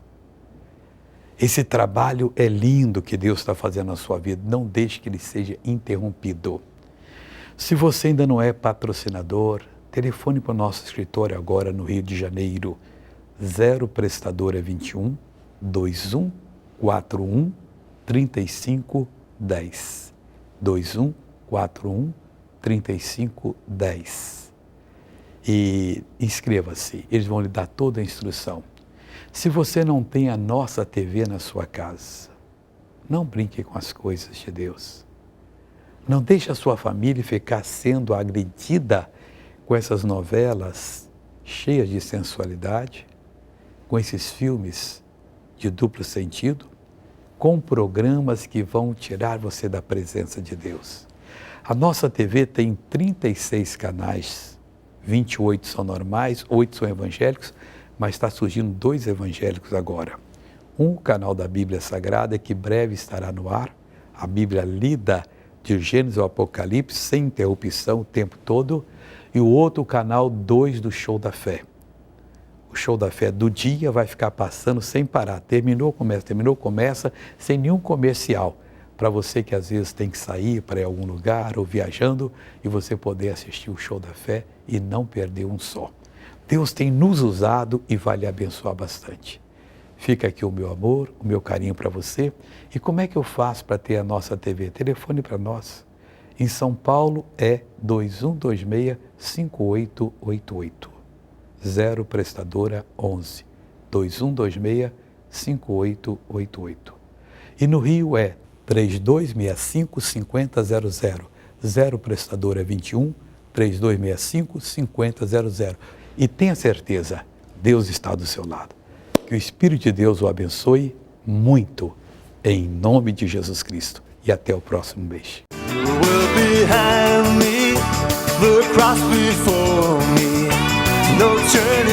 Esse trabalho é lindo que Deus está fazendo na sua vida, não deixe que ele seja interrompido. Se você ainda não é patrocinador, telefone para o nosso escritório agora no Rio de Janeiro, 0 prestadora 21 21 41 35 10. 21 41 35 10. E inscreva-se, eles vão lhe dar toda a instrução. Se você não tem a nossa TV na sua casa, não brinque com as coisas de Deus. Não deixe a sua família ficar sendo agredida com essas novelas cheias de sensualidade, com esses filmes de duplo sentido, com programas que vão tirar você da presença de Deus. A nossa TV tem 36 canais, 28 são normais, 8 são evangélicos, mas está surgindo 2 evangélicos agora. Um canal da Bíblia Sagrada que breve estará no ar, a Bíblia lida de Gênesis ao Apocalipse, sem interrupção o tempo todo, e o outro canal 2 do Show da Fé. O Show da Fé do dia vai ficar passando sem parar, terminou, começa, sem nenhum comercial, para você que às vezes tem que sair para ir a algum lugar ou viajando, e você poder assistir o Show da Fé e não perder um só. Deus tem nos usado e vai lhe abençoar bastante. Fica aqui o meu amor, o meu carinho para você. E como é que eu faço para ter a nossa TV? Telefone para nós. Em São Paulo é 2126-5888. 0 prestadora 11. 2126-5888. E no Rio é 3265-5000. 0 prestadora 21, 3265-5000. E tenha certeza, Deus está do seu lado. Que o Espírito de Deus o abençoe muito, em nome de Jesus Cristo. E até o próximo mês. No turning